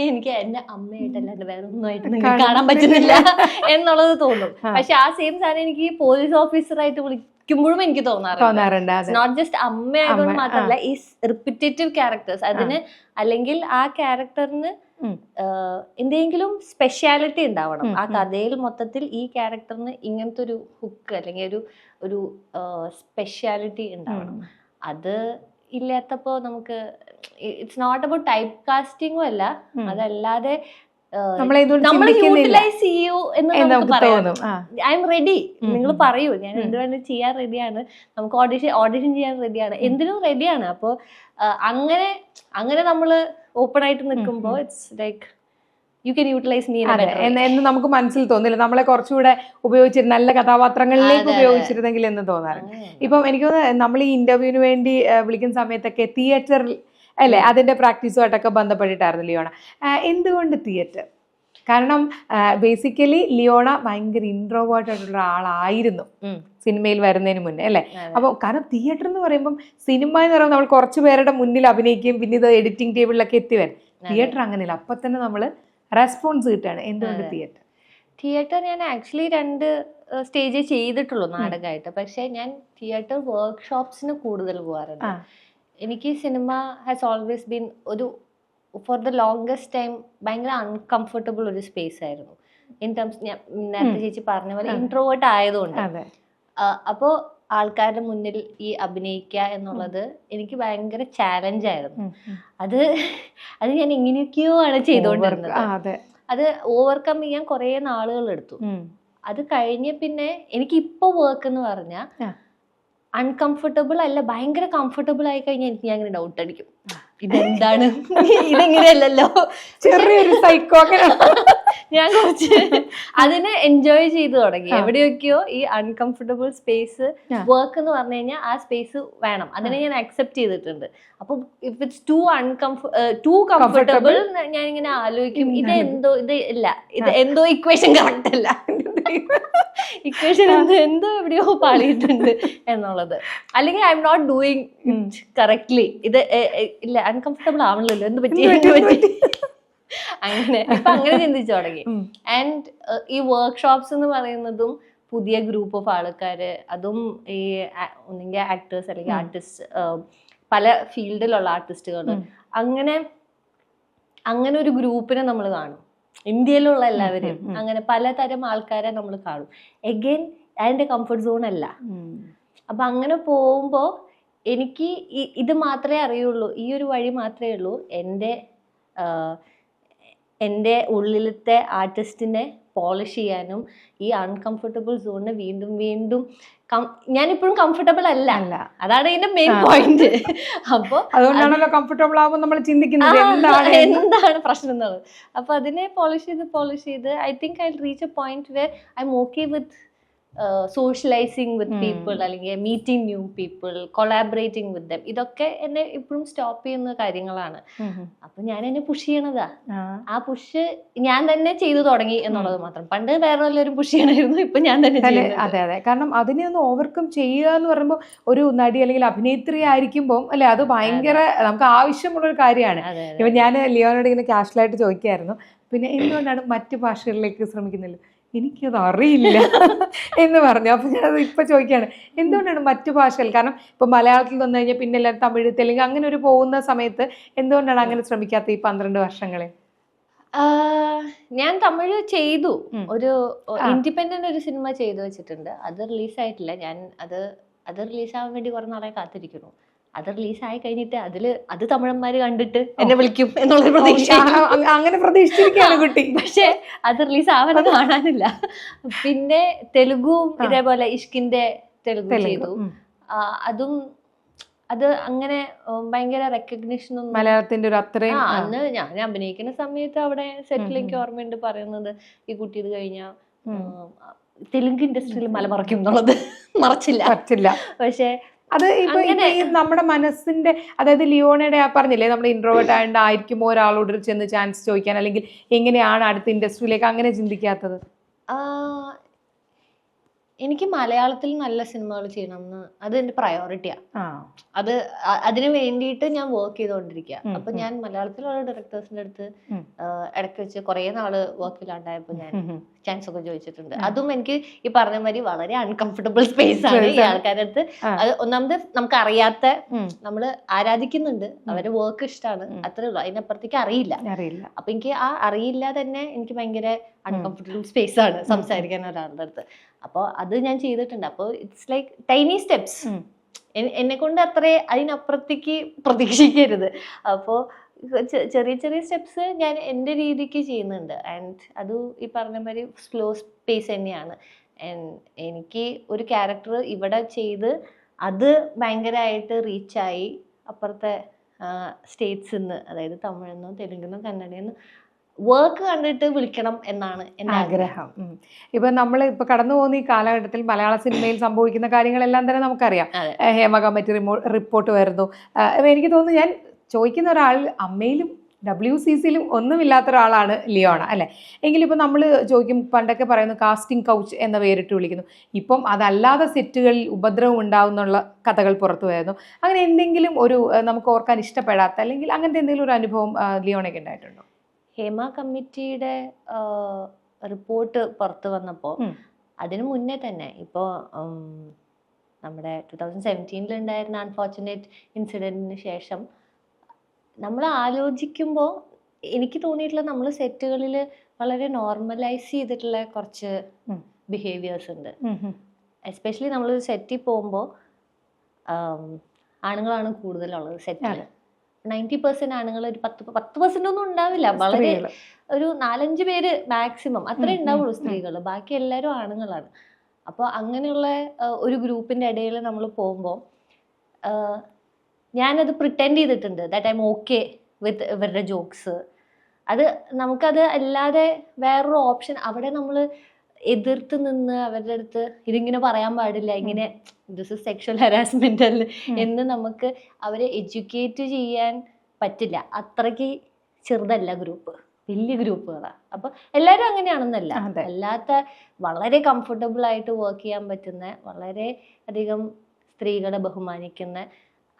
എനിക്ക് എന്റെ അമ്മയായിട്ടല്ലാണ്ട് വേറെ ഒന്നുമായിട്ട് കാണാൻ പറ്റുന്നില്ല എന്നുള്ളത് തോന്നും. പക്ഷെ ആ സെയിം സാധനം എനിക്ക് പോലീസ് ഓഫീസറായിട്ട് വിളിക്കുമ്പോഴും എനിക്ക് തോന്നാറുണ്ട്. നോട്ട് ജസ്റ്റ് അമ്മയായതുകൊണ്ട് മാത്രമല്ല, ഈ റിപ്പിറ്റേറ്റീവ് ക്യാരക്ടേഴ്സ് അതിന്, അല്ലെങ്കിൽ ആ ക്യാരക്ടറിന് എന്തെങ്കിലും സ്പെഷ്യാലിറ്റി ഉണ്ടാവണം ആ കഥയിൽ. മൊത്തത്തിൽ ഈ ക്യാരക്ടറിന് ഇങ്ങനത്തെ ഒരു ഹുക്ക് അല്ലെങ്കിൽ ഒരു സ്പെഷ്യാലിറ്റി ഉണ്ടാവണം. അത് ഇല്ലാത്തപ്പോ നമുക്ക് ഇറ്റ്സ് നോട്ട് അബൌട്ട് ടൈപ്പ് കാസ്റ്റിംഗും അല്ല, അതല്ലാതെ നമ്മൾ യൂട്ടിലൈസ് ചെയ്യൂ എന്ന് നമുക്ക് പറയാം. ഐ എം റെഡി, നിങ്ങൾ പറയൂ, ഞാൻ എന്തുവേണ്ടി ചെയ്യാൻ റെഡിയാണ്, നമുക്ക് ഓഡിഷൻ ചെയ്യാൻ റെഡിയാണ്, എന്തിനും റെഡിയാണ്. അപ്പോൾ അങ്ങനെ നമ്മള് ഓപ്പൺ ആയിട്ട് നിൽക്കുമ്പോൾ it's like you can utilize me എന്ന് നമുക്ക് മനസ്സിൽ തോന്നില്ല. നമ്മളെ കുറച്ചുകൂടെ ഉപയോഗിച്ചിരുന്ന നല്ല കഥാപാത്രങ്ങളിലേക്ക് ഉപയോഗിച്ചിരുന്നെങ്കിൽ എന്ന് തോന്നാറുണ്ട്. ഇപ്പം എനിക്ക് തോന്നുന്നത് നമ്മൾ ഈ ഇന്റർവ്യൂവിന് വേണ്ടി വിളിക്കുന്ന സമയത്തൊക്കെ തിയേറ്ററിൽ അല്ലേ അതിന്റെ പ്രാക്ടീസുമായിട്ടൊക്കെ ബന്ധപ്പെട്ടിട്ടായിരുന്നു ലിയോണ. എന്തുകൊണ്ട് തിയേറ്റർ? കാരണം ബേസിക്കലി ലിയോണ ഭയങ്കര ഇൻട്രോവേർട്ട് ആയിട്ടുള്ള ആളായിരുന്നു സിനിമയിൽ വരുന്നതിന് മുന്നേ അല്ലേ. അപ്പോൾ കാരണം തിയേറ്റർ എന്ന് പറയുമ്പം സിനിമ എന്ന് പറയുമ്പോൾ നമ്മൾ കുറച്ച് പേരുടെ മുന്നിൽ അഭിനയിക്കുകയും പിന്നെ ഇത് എഡിറ്റിംഗ് ടേബിളിലൊക്കെ എത്തി വരും. തിയേറ്റർ അങ്ങനെയല്ല, അപ്പൊ തന്നെ നമ്മൾ റെസ്പോൺസ് കിട്ടുകയാണ്. എന്തുകൊണ്ട് തിയേറ്റർ? ഞാൻ ആക്ച്വലി 2 സ്റ്റേജ് ചെയ്തിട്ടുള്ളൂ നാടകമായിട്ട്. പക്ഷെ ഞാൻ തിയേറ്റർ വർക്ക്ഷോപ്സിന് കൂടുതൽ പോകാറുണ്ട്. എനിക്ക് cinema has always been for the longest time ഭയങ്കര അൺകംഫർട്ടബിൾ ഒരു സ്പേസ് ആയിരുന്നു. ഇൻ ടേംസ്, ഞാൻ നേരത്തെ ചേച്ചി പറഞ്ഞ പോലെ ഇൻട്രോവേർട്ട് ആയതുകൊണ്ട്. അപ്പോൾ ആൾക്കാരുടെ മുന്നിൽ ഈ അഭിനയിക്കുക എന്നുള്ളത് എനിക്ക് ഭയങ്കര ചാലഞ്ചായിരുന്നു. അത് അത് ഞാൻ എങ്ങനെയൊക്കെയോ ആണ് ചെയ്തുകൊണ്ടിരുന്നത്. അത് ഓവർകം ചെയ്യാൻ കുറെ നാളുകൾ എടുത്തു. അത് കഴിഞ്ഞ പിന്നെ എനിക്ക് ഇപ്പൊ വർക്ക് എന്ന് പറഞ്ഞാൽ അൺകംഫർട്ടബിൾ അല്ല, ഭയങ്കര കംഫർട്ടബിൾ ആയി കഴിഞ്ഞാൽ എനിക്ക് ഞാൻ ഇങ്ങനെ ഡൗട്ട് അടിക്കും, ഇതെന്താണ്, ഇതെങ്ങനെയല്ലോ, ചെറിയൊരു സൈക്കോ. ഞാൻ കുറച്ച് അതിനെ എൻജോയ് ചെയ്തു തുടങ്ങി. എവിടെയൊക്കെയോ ഈ അൺകംഫർട്ടബിൾ സ്പേസ് വർക്ക് എന്ന് പറഞ്ഞു കഴിഞ്ഞാൽ ആ സ്പേസ് വേണം, അതിനെ ഞാൻ അക്സെപ്റ്റ് ചെയ്തിട്ടുണ്ട്. അപ്പൊ ഇഫ് ഇറ്റ്സ് ടു കംഫർട്ടബിൾ ഞാൻ ഇങ്ങനെ ആലോചിക്കും, ഇത് ഇല്ല, ഇത് എന്തോ ഇക്വേഷൻ കറക്റ്റ് അല്ല, ഇക്വേഷൻ എന്തോ എവിടെയോ പാളിയിട്ടുണ്ട് എന്നുള്ളത്, അല്ലെങ്കിൽ I'm not doing it correctly, ഇത് ഇല്ല, അൺകംഫർട്ടബിൾ ആവണല്ലോ, എന്ത് പറ്റി അങ്ങനെ ഇപ്പൊ അങ്ങനെ ചിന്തിച്ചു തുടങ്ങി. ആൻഡ് ഈ വർക്ക്ഷോപ്സ് എന്ന് പറയുന്നതും പുതിയ ഗ്രൂപ്പ് ഓഫ് ആൾക്കാര്, അതും ഈ ഒന്നെങ്കിൽ ആക്ടേഴ്സ് അല്ലെങ്കിൽ ആർട്ടിസ്റ്റ്, പല ഫീൽഡിലുള്ള ആർട്ടിസ്റ്റുകൾ, അങ്ങനെ ഒരു ഗ്രൂപ്പിനെ നമ്മൾ കാണും. ഇന്ത്യയിലുള്ള എല്ലാവരും അങ്ങനെ പലതരം ആൾക്കാരെ നമ്മൾ കാണും. എഗെയിൻ അതിന്റെ കംഫർട്ട് സോൺ അല്ല. അപ്പൊ അങ്ങനെ പോകുമ്പോ എനിക്ക് ഇത് മാത്രമേ അറിയുള്ളൂ, ഈ ഒരു വഴി മാത്രമേ ഉള്ളൂ എൻ്റെ ഉള്ളിലത്തെ ആർട്ടിസ്റ്റിനെ പോളിഷ് ചെയ്യാനും ഈ അൺകംഫർട്ടബിൾ സോണിനെ വീണ്ടും വീണ്ടും ഞാനിപ്പോഴും കംഫർട്ടബിൾ അല്ല, അതാണ് ഇതിന്റെ മെയിൻ പോയിന്റ്. അപ്പൊ അതുകൊണ്ടാണല്ലോ കംഫർട്ടബിൾ ആവുമ്പോൾ നമ്മൾ ചിന്തിക്കുന്നത് എന്താണ് പ്രശ്നം എന്നുള്ളത്. അപ്പൊ അതിനെ പോളിഷ് ചെയ്ത് I think I reach a point where I'm okay with socializing with people, അല്ലെങ്കിൽ meeting new people, collaborating with them. ഇതൊക്കെ എന്നെ ഇപ്പോഴും സ്റ്റോപ്പ് ചെയ്യുന്ന കാര്യങ്ങളാണ്. അപ്പൊ ഞാൻ എന്നെ പുഷ് ചെയ്യണതാ. ആ പുഷ് ഞാൻ തന്നെ ചെയ്തു തുടങ്ങി എന്നുള്ളത് മാത്രം. പണ്ട് വേറെ എല്ലാവരും പുഷ് ചെയ്യണമായിരുന്നു, ഇപ്പൊ ഞാൻ തന്നെ. അതെ, കാരണം അതിനെ ഒന്ന് ഓവർകം ചെയ്യുക എന്ന് പറയുമ്പോൾ ഒരു നടി അല്ലെങ്കിൽ അഭിനേത്രി ആയിരിക്കുമ്പോൾ അല്ലെ, അത് ഭയങ്കര നമുക്ക് ആവശ്യമുള്ളൊരു കാര്യമാണ്. ഇപ്പൊ ഞാൻ ലിയോനോട് ഇങ്ങനെ കാഷ്വലായിട്ട് ചോദിക്കായിരുന്നു, പിന്നെ എന്തുകൊണ്ടാണ് മറ്റു ഭാഷകളിലേക്ക് ശ്രമിക്കുന്നില്ല, എനിക്കത് അറിയില്ല എന്ന് പറഞ്ഞു. അപ്പൊ ഞാനത് ഇപ്പൊ ചോദിക്കുകയാണ്, എന്തുകൊണ്ടാണ് മറ്റു ഭാഷകൾ, കാരണം ഇപ്പൊ മലയാളത്തിൽ വന്നു കഴിഞ്ഞാൽ പിന്നെ എല്ലാവരും തമിഴ്, തെലുങ്ക് അങ്ങനെ ഒരു പോകുന്ന സമയത്ത് എന്തുകൊണ്ടാണ് അങ്ങനെ ശ്രമിക്കാത്ത ഈ 12 വർഷങ്ങളിൽ? ഞാൻ തമിഴ് ചെയ്തു, ഒരു ഇൻഡിപെൻഡന്റ് ഒരു സിനിമ ചെയ്തു വെച്ചിട്ടുണ്ട്. അത് റിലീസായിട്ടില്ല. ഞാൻ അത് റിലീസാവാൻ വേണ്ടി കുറെ നാളെ കാത്തിരിക്കുന്നു. അത് റിലീസായി കഴിഞ്ഞിട്ട് അത് തമിഴന്മാര് കണ്ടിട്ട് എന്നെ വിളിക്കും എന്നുള്ള പ്രതീക്ഷ, അങ്ങനെ പ്രതീക്ഷിച്ചിരിക്കുകയാണ് കുട്ടി. പക്ഷെ അത് റിലീസ് ആവാൻ കാണാനില്ല. പിന്നെ തെലുഗും ഇതേപോലെ ഇഷ്കിന്റെ തെലുഗു ചെയ്തു. അത് അങ്ങനെ ഭയങ്കര റെക്കഗ്നിഷൻ ഒന്നും മലയാളത്തിന്റെ ഒരു അത്രയും. അന്ന് ഞാൻ അഭിനയിക്കുന്ന സമയത്ത് അവിടെ സെറ്റിലേക്ക് ഓർമ്മയുണ്ട് പറയുന്നത്, ഈ കുട്ടി ഇത് കഴിഞ്ഞാൽ തെലുങ്ക് ഇൻഡസ്ട്രിയിൽ മല മറയ്ക്കും എന്നുള്ളത്. മറച്ചില്ല. പക്ഷെ അത് ഇപ്പൊ നമ്മുടെ മനസ്സിന്റെ, അതായത് ലിയോണയുടെ പറഞ്ഞില്ലേ, നമ്മൾ ഇൻട്രോവേർട്ട് ആയിരിക്കുമോ ഒരാളോട് ചെന്ന് ചാൻസ് ചോദിക്കാൻ, അല്ലെങ്കിൽ എങ്ങനെയാണ് അടുത്ത ഇൻഡസ്ട്രിയിലേക്ക് അങ്ങനെ ചിന്തിക്കാത്തത്? എനിക്ക് മലയാളത്തിൽ നല്ല സിനിമകൾ ചെയ്യണമെന്ന്, അത് എന്റെ പ്രയോറിറ്റിയാണ്. അതിന് വേണ്ടിയിട്ട് ഞാൻ വർക്ക് ചെയ്തുകൊണ്ടിരിക്കുക. അപ്പൊ ഞാൻ മലയാളത്തിലുള്ള ഡയറക്ടേഴ്സിന്റെ അടുത്ത് ഇടയ്ക്ക് വെച്ച് കുറെ നാള് വർക്കിലാണ്ടായപ്പോ ഞാൻ ചാൻസ് ഒക്കെ ചോദിച്ചിട്ടുണ്ട്. അതും എനിക്ക് ഈ പറഞ്ഞ മാതിരി വളരെ അൺകംഫർട്ടബിൾ സ്പേസ് ആണ് ഈ ആൾക്കാരുടെ അടുത്ത്. അത് ഒന്നാമത് നമുക്ക് അറിയാത്ത, നമ്മള് ആരാധിക്കുന്നുണ്ട്, അവരുടെ വർക്ക് ഇഷ്ടമാണ്, അത്രേ ഉള്ളൂ. അതിനപ്പുറത്തേക്ക് അറിയില്ല. അപ്പൊ എനിക്ക് ആ അറിയില്ല തന്നെ എനിക്ക് ഭയങ്കര അൺകംഫർട്ടബിൾ സ്പേസ് ആണ് സംസാരിക്കാൻ ഒരാളുടെ അടുത്ത്. അപ്പോൾ അത് ഞാൻ ചെയ്തിട്ടുണ്ട്. അപ്പോൾ ഇറ്റ്സ് ലൈക്ക് ടൈനി സ്റ്റെപ്സ്. എന്നെ കൊണ്ട് അത്രേ അതിനപ്പുറത്തേക്ക് പ്രതീക്ഷിക്കരുത്. അപ്പോൾ ചെറിയ ചെറിയ സ്റ്റെപ്സ് ഞാൻ എൻ്റെ രീതിക്ക് ചെയ്യുന്നുണ്ട്. ആൻഡ് അത് ഈ പറഞ്ഞ മാതിരി സ്ലോ സ്പേസ് തന്നെയാണ്. എനിക്ക് ഒരു ക്യാരക്ടർ ഇവിടെ ചെയ്ത് അത് ഭയങ്കരമായിട്ട് റീച്ചായി അപ്പുറത്തെ സ്റ്റേറ്റ്സിൽ നിന്ന്, അതായത് തമിഴിൽ നിന്നോ തെലുങ്കിൽ നിന്നോ കന്നഡയിൽ നിന്ന് വർക്ക് കണ്ടിട്ട് വിളിക്കണം എന്നാണ് എൻ്റെ ആഗ്രഹം. ഇപ്പൊ നമ്മൾ ഇപ്പൊ കടന്നു പോകുന്ന ഈ കാലഘട്ടത്തിൽ മലയാള സിനിമയിൽ സംഭവിക്കുന്ന കാര്യങ്ങളെല്ലാം തന്നെ നമുക്കറിയാം. ഹേമ കമ്മിറ്റി റിപ്പോർട്ട് വരുന്നു. എനിക്ക് തോന്നുന്നു, ഞാൻ ചോദിക്കുന്ന ഒരാൾ അമ്മയിലും WCCയിലും ഒന്നുമില്ലാത്ത ഒരാളാണ് ലിയോണ, അല്ലെ? എങ്കിലും ഇപ്പം നമ്മൾ ചോദിക്കും, പണ്ടൊക്കെ പറയുന്നു കാസ്റ്റിംഗ് കൗച്ച് എന്ന പേരിട്ട് വിളിക്കുന്നു. ഇപ്പം അതല്ലാതെ സെറ്റുകളിൽ ഉപദ്രവം ഉണ്ടാവുന്നുള്ള കഥകൾ പുറത്തു വരുന്നു. അങ്ങനെ എന്തെങ്കിലും ഒരു നമുക്ക് ഓർക്കാൻ ഇഷ്ടപ്പെടാത്ത, അല്ലെങ്കിൽ അങ്ങനത്തെ എന്തെങ്കിലും ഒരു അനുഭവം ലിയോണയ്ക്ക് ഉണ്ടായിട്ടുണ്ടോ? ഹേമ കമ്മിറ്റിയുടെ റിപ്പോർട്ട് പുറത്തു വന്നപ്പോൾ അതിനു മുന്നേ തന്നെ, ഇപ്പോൾ നമ്മുടെ 2017 ഉണ്ടായിരുന്ന അൺഫോർച്ചുനേറ്റ് ഇൻസിഡൻറ്റിന് ശേഷം നമ്മൾ ആലോചിക്കുമ്പോൾ എനിക്ക് തോന്നിയിട്ടുള്ള നമ്മൾ സെറ്റുകളിൽ വളരെ നോർമലൈസ് ചെയ്തിട്ടുള്ള കുറച്ച് ബിഹേവിയേഴ്സ് ഉണ്ട്. എസ്പെഷ്യലി നമ്മൾ സെറ്റിൽ പോകുമ്പോൾ ആണുങ്ങളാണ് കൂടുതലുള്ളത് സെറ്റിൽ. 90% ആണുങ്ങൾ, ഒരു 10% ഒന്നും ഉണ്ടാവില്ല, വളരെ ഒരു 4-5 പേര് മാക്സിമം അത്രേ ഉണ്ടാവുള്ളൂ സ്ത്രീകൾ, ബാക്കി എല്ലാവരും ആണുങ്ങളാണ്. അപ്പോൾ അങ്ങനെയുള്ള ഒരു ഗ്രൂപ്പിന്റെ ഇടയിൽ നമ്മൾ പോകുമ്പോൾ ഞാനത് പ്രിറ്റൻഡ് ചെയ്തിട്ടുണ്ട് that I'm okay with ഇവരുടെ ജോക്സ്. അത് നമുക്കത് അല്ലാതെ വേറൊരു ഓപ്ഷൻ, അവിടെ നമ്മൾ എതിർത്ത് നിന്ന് അവരുടെ അടുത്ത് ഇതിങ്ങനെ പറയാൻ പാടില്ല, ഇങ്ങനെ ദിസ് ഇസ് സെക്ഷൽ ഹരാസ്മെന്റ് അല്ല എന്ന് നമുക്ക് അവരെ എഡ്യൂക്കേറ്റ് ചെയ്യാൻ പറ്റില്ല. അത്രയ്ക്ക് ചെറുതല്ല ഗ്രൂപ്പ്, വലിയ ഗ്രൂപ്പുകളാണ്. അപ്പൊ എല്ലാവരും അങ്ങനെയാണെന്നല്ല, അല്ലാത്ത വളരെ കംഫർട്ടബിൾ ആയിട്ട് വർക്ക് ചെയ്യാൻ പറ്റുന്ന, വളരെ അധികം സ്ത്രീകളെ ബഹുമാനിക്കുന്ന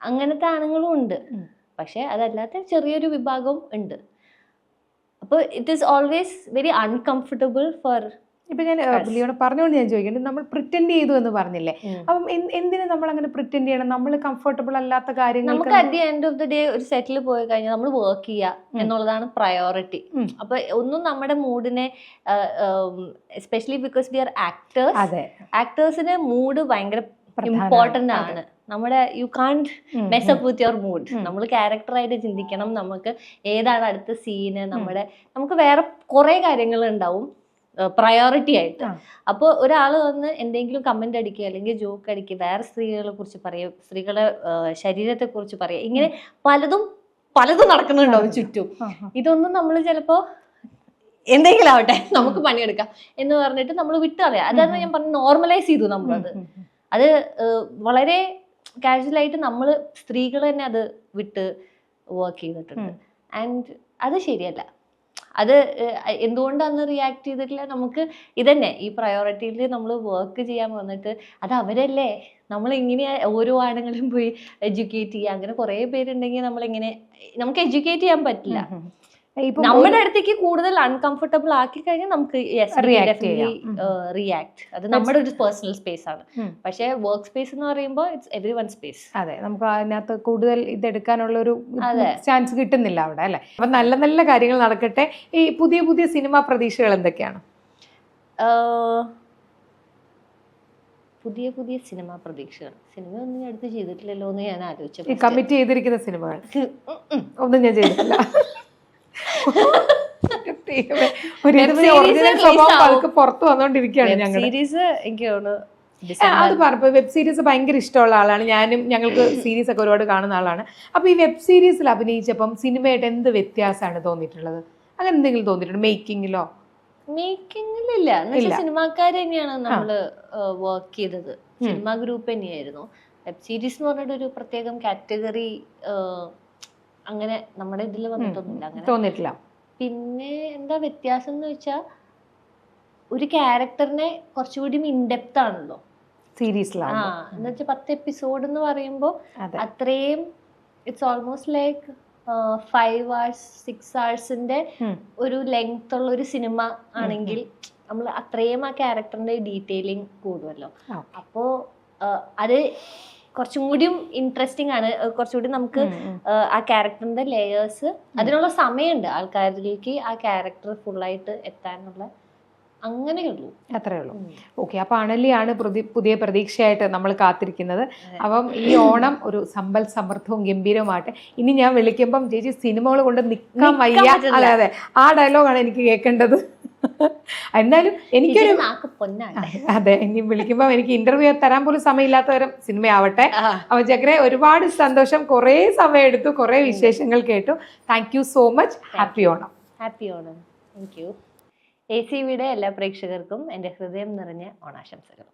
അങ്ങനത്തെ ആണുങ്ങളും ഉണ്ട്. പക്ഷെ അതല്ലാത്ത ചെറിയൊരു വിഭാഗവും ഉണ്ട്. അപ്പോൾ it is always very uncomfortable for. ഇപ്പൊ ഞാൻ ലിയോണ പറഞ്ഞുകൊണ്ട് ഞാൻ ചോദിക്കേണ്ടത്, നമ്മൾ പ്രിറ്റൻഡ് ചെയ്തു എന്ന് പറഞ്ഞില്ലേ, അപ്പം എന്തിനു നമ്മൾ അങ്ങനെ പ്രിറ്റൻഡ് ചെയ്യണം? നമ്മൾ കംഫർട്ടബിൾ അല്ലാത്ത കാര്യങ്ങൾ നമുക്ക് at the end of the day ഒരു സെറ്റിൽ പോയി കഴിഞ്ഞാൽ നമ്മൾ വർക്ക് ചെയ്യുക എന്നുള്ളതാണ് പ്രയോറിറ്റി. അപ്പൊ ഒന്നും നമ്മുടെ മൂഡിനെ, especially because we are actors, ആക്ടേഴ്സിന് മൂഡ് ഭയങ്കര ഇമ്പോർട്ടന്റ് ആണ്. നമ്മുടെ you can't mess up with your mood. നമ്മൾ ക്യാരക്ടറായിട്ട് ചിന്തിക്കണം, നമുക്ക് ഏതാണ് അടുത്ത സീന്, നമുക്ക് വേറെ കുറെ കാര്യങ്ങൾ ഉണ്ടാവും പ്രയോറിറ്റി ആയിട്ട്. അപ്പോൾ ഒരാൾ വന്ന് എന്തെങ്കിലും കമന്റ് അടിക്കുക അല്ലെങ്കിൽ ജോക്ക് അടിക്കുക, വേറെ സ്ത്രീകളെ കുറിച്ച് പറയുക, സ്ത്രീകളെ ശരീരത്തെ കുറിച്ച് പറയുക, ഇങ്ങനെ പലതും നടക്കുന്നുണ്ടാവും ചുറ്റും. ഇതൊന്നും നമ്മൾ ചിലപ്പോ എന്തെങ്കിലും ആവട്ടെ നമുക്ക് പണിയെടുക്കാം എന്ന് പറഞ്ഞിട്ട് നമ്മൾ വിട്ട് കളയാം. അതാണ് ഞാൻ പറഞ്ഞു, നോർമലൈസ് ചെയ്തു നമ്മളത്. അത് വളരെ കാഷ്വലായിട്ട് നമ്മൾ സ്ത്രീകൾ തന്നെ അത് വിട്ട് വർക്ക് ചെയ്തിട്ടുണ്ട്. ആൻഡ് അത് ശരിയല്ല. അത് എന്തുകൊണ്ടാന്ന് റിയാക്ട് ചെയ്തിട്ടില്ല, നമുക്ക് ഇതന്നെ ഈ പ്രയോറിറ്റിയിൽ നമ്മൾ വർക്ക് ചെയ്യാൻ വന്നിട്ട് അത് അവരല്ലേ, നമ്മൾ ഇങ്ങനെ ഓരോ ആണുങ്ങളും പോയി എഡ്യൂക്കേറ്റ് ചെയ്യുക, അങ്ങനെ കുറെ പേരുണ്ടെങ്കിൽ നമുക്ക് എഡ്യൂക്കേറ്റ് ചെയ്യാൻ പറ്റില്ല. നമ്മുടെ അടുത്തേക്ക് കൂടുതൽ അൺകംഫർട്ടബിൾ ആക്കി കഴിഞ്ഞാൽ നമുക്ക് റിയാക്ട്. അത് നമ്മുടെ ഒരു പേഴ്സണൽ സ്പേസ് ആണ്. പക്ഷെ വർക്ക് സ്പേസ് എന്ന് പറയുമ്പോൾ ഇറ്റ്സ് എവരി വൺ സ്പേസ്. അതെ, നമുക്ക് അതിനകത്ത് കൂടുതൽ ഇതെടുക്കാനുള്ള ഒരു ചാൻസ് കിട്ടുന്നില്ല അവിടെ, അല്ലെ? അപ്പൊ നല്ല നല്ല കാര്യങ്ങൾ നടക്കട്ടെ. ഈ പുതിയ പുതിയ സിനിമാ പ്രതീക്ഷകൾ എന്തൊക്കെയാണ്? പുതിയ സിനിമാ പ്രതീക്ഷകൾ, സിനിമ ഒന്നും ഞാൻ അടുത്ത് ചെയ്തിട്ടില്ലല്ലോ എന്ന് ഞാൻ ആലോചിച്ചു. കമ്മിറ്റ് ചെയ്തിരിക്കുന്ന സിനിമകൾ ഒന്നും ഞാൻ ചെയ്തിട്ടില്ല. പുറത്തു വന്നോണ്ടിരിക്കുകയാണ് ഞങ്ങൾ. അത് പറഞ്ഞപ്പോ വെബ് സീരീസ് ഭയങ്കര ഇഷ്ടമുള്ള ആളാണ് ഞാനും. ഞങ്ങൾക്ക് സീരീസ് ഒക്കെ ഒരുപാട് കാണുന്ന ആളാണ്. അപ്പൊ ഈ വെബ് സീരീസിൽ അഭിനയിച്ചപ്പം സിനിമയായിട്ട് എന്ത് വ്യത്യാസമാണ് തോന്നിയിട്ടുള്ളത്? അങ്ങനെ എന്തെങ്കിലും തോന്നിയിട്ടുണ്ട് മേക്കിങ്ങിലോ? മേക്കിങ്ങിലില്ല, സിനിമാക്കാർ തന്നെയാണ് നമ്മള് വർക്ക് ചെയ്തത്, സിനിമാ ഗ്രൂപ്പ് തന്നെയായിരുന്നു. വെബ് സീരീസ് എന്ന് പറഞ്ഞിട്ട് ഒരു പ്രത്യേകം കാറ്റഗറി അങ്ങനെ നമ്മുടെ ഇതിൽ വന്നിട്ടൊന്നുമില്ല, അങ്ങനെ തോന്നിയിട്ടില്ല. പിന്നെ എന്താ വ്യത്യാസം എന്ന് വെച്ചാൽ ഒരു ക്യാരക്ടറിനെ കുറച്ചുകൂടി ഇൻഡെപ്ത് ആണല്ലോ സീരീസിലാണ്. എന്ന് വെച്ചാൽ 10 എപ്പിസോഡ് എന്ന് പറയുമ്പോൾ അത്രയും it's almost like 5 hours 6 hours ഒരു ലെങ്ത് ഉള്ള ഒരു സിനിമ ആണെങ്കിൽ നമ്മൾ അത്രയും ആ ക്യാരക്ടറിന്റെ ഡീറ്റെയിലിംഗ് കൂടുമല്ലോ. അപ്പോ അത് കുറച്ചും കൂടിയും ഇൻട്രസ്റ്റിംഗ് ആണ്. കുറച്ചുകൂടി നമുക്ക് ആ ക്യാരക്ടറിന്റെ ലേയേഴ്സ്, അതിനുള്ള സമയമുണ്ട് ആൾക്കാരിലേക്ക് ആ ക്യാരക്ടർ ഫുള്ളായിട്ട് എത്താനുള്ള. അങ്ങനെയുള്ളൂ, അത്രേ ഉള്ളൂ. ഓക്കെ, അപ്പൊ അണലിയാണ് പുതിയ പ്രതീക്ഷയായിട്ട് നമ്മൾ കാത്തിരിക്കുന്നത്. അപ്പം ഈ ഓണം ഒരു സമ്പൽ സമൃദ്ധവും ഗംഭീരവുമാട്ടെ. ഇനി ഞാൻ വിളിക്കുമ്പം ചേച്ചി സിനിമകൾ കൊണ്ട് നിൽക്കാൻ വയ്യ, അതെ അതെ, ആ ഡയലോഗാണ് എനിക്ക് കേൾക്കേണ്ടത്. എന്തായാലും എനിക്കൊരു അതെ, ഇനി വിളിക്കുമ്പോ എനിക്ക് ഇന്റർവ്യൂ തരാൻ പോലും സമയമില്ലാത്ത തരം സിനിമയാവട്ടെ. അപ്പൊ ചക്രെ, ഒരുപാട് സന്തോഷം, കുറെ സമയം എടുത്തു, കുറെ വിശേഷങ്ങൾ കേട്ടു. Thank you so much. Happy Onam. Happy Onam. Thank you. ACVയുടെ എല്ലാ പ്രേക്ഷകർക്കും എൻ്റെ ഹൃദയം നിറഞ്ഞ ഓണാശംസകൾ.